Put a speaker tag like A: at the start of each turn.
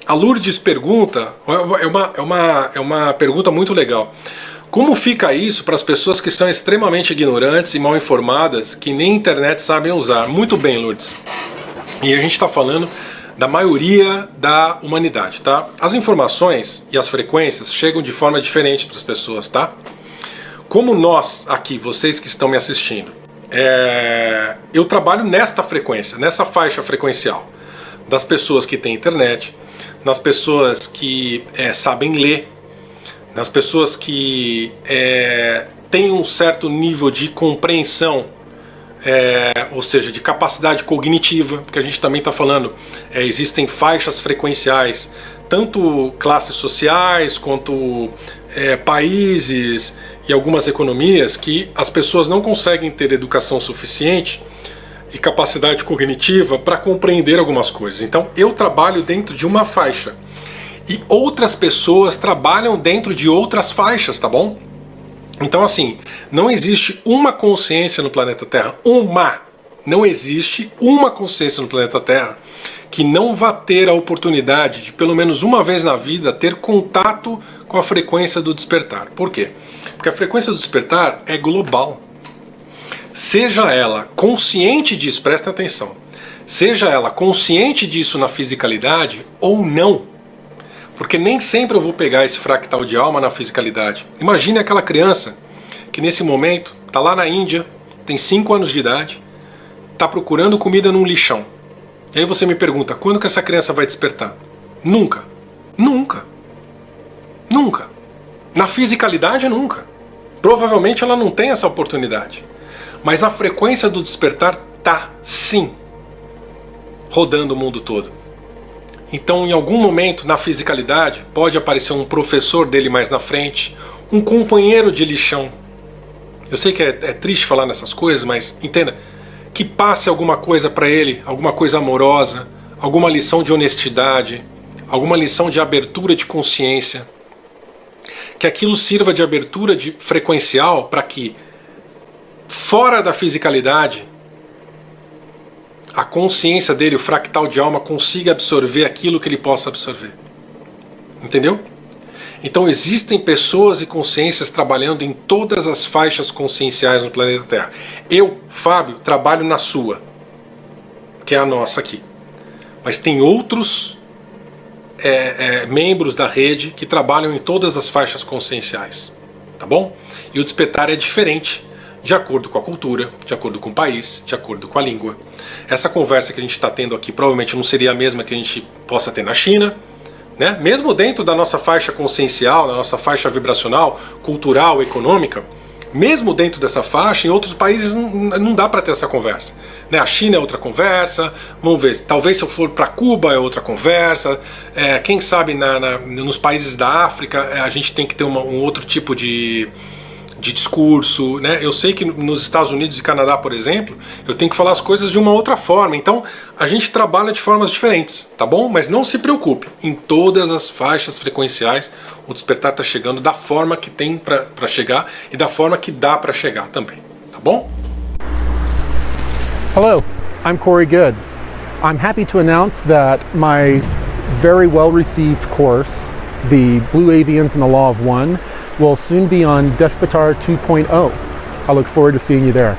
A: A Lourdes pergunta, é uma pergunta muito legal. Como fica isso para as pessoas que são extremamente ignorantes e mal informadas, que nem internet sabem usar? Muito bem, Lourdes. E a gente está falando da maioria da humanidade, tá? As informações e as frequências chegam de forma diferente para as pessoas, tá? Como nós aqui, vocês que estão me assistindo, eu trabalho nesta frequência, nessa faixa frequencial das pessoas que têm internet, nas pessoas que sabem ler, nas pessoas que têm um certo nível de compreensão, ou seja, de capacidade cognitiva, porque a gente também está falando, existem faixas frequenciais, tanto classes sociais quanto países e algumas economias, que as pessoas não conseguem ter educação suficiente e capacidade cognitiva para compreender algumas coisas. Então eu trabalho dentro de uma faixa e outras pessoas trabalham dentro de outras faixas, tá bom? Então assim, não existe uma consciência no planeta Terra, não existe uma consciência no planeta Terra que não vá ter a oportunidade de, pelo menos uma vez na vida, ter contato com a frequência do despertar. Por quê? Porque a frequência do despertar é global. Seja ela consciente disso, presta atenção, seja ela consciente disso na fisicalidade ou não, porque nem sempre eu vou pegar esse fractal de alma na fisicalidade. Imagine aquela criança que nesse momento está lá na Índia, tem 5 anos de idade, está procurando comida num lixão. E aí você me pergunta, quando que essa criança vai despertar? Nunca. Nunca. Nunca. Na fisicalidade, nunca. Provavelmente ela não tem essa oportunidade. Mas a frequência do despertar tá, sim, rodando o mundo todo. Então, em algum momento, na fisicalidade, pode aparecer um professor dele mais na frente, um companheiro de lixão. Eu sei que é triste falar nessas coisas, mas entenda, que passe alguma coisa para ele, alguma coisa amorosa, alguma lição de honestidade, alguma lição de abertura de consciência, que aquilo sirva de abertura de frequencial para que, fora da fisicalidade, a consciência dele, o fractal de alma, consiga absorver aquilo que ele possa absorver. Entendeu? Então existem pessoas e consciências trabalhando em todas as faixas conscienciais no planeta Terra. Eu, Fábio, trabalho na sua, que é a nossa aqui. Mas tem outros membros da rede que trabalham em todas as faixas conscienciais. Tá bom? E o despertar é diferente, de acordo com a cultura, de acordo com o país, de acordo com a língua. Essa conversa que a gente está tendo aqui provavelmente não seria a mesma que a gente possa ter na China, né? Mesmo dentro da nossa faixa consciencial, da nossa faixa vibracional, cultural, econômica, mesmo dentro dessa faixa, em outros países não dá para ter essa conversa, né? A China é outra conversa, vamos ver, talvez se eu for para Cuba é outra conversa, quem sabe nos países da África a gente tem que ter um outro tipo de discurso, né? Eu sei que nos Estados Unidos e Canadá, por exemplo, eu tenho que falar as coisas de uma outra forma. Então a gente trabalha de formas diferentes, tá bom? Mas não se preocupe, em todas as faixas frequenciais o despertar está chegando da forma que tem para chegar e da forma que dá para chegar também, tá bom?
B: Hello, I'm Corey Good. I'm happy to announce that my very well received course, The Blue Avians and the Law of One, will soon be on Despertar 2.0. I look forward to seeing you there.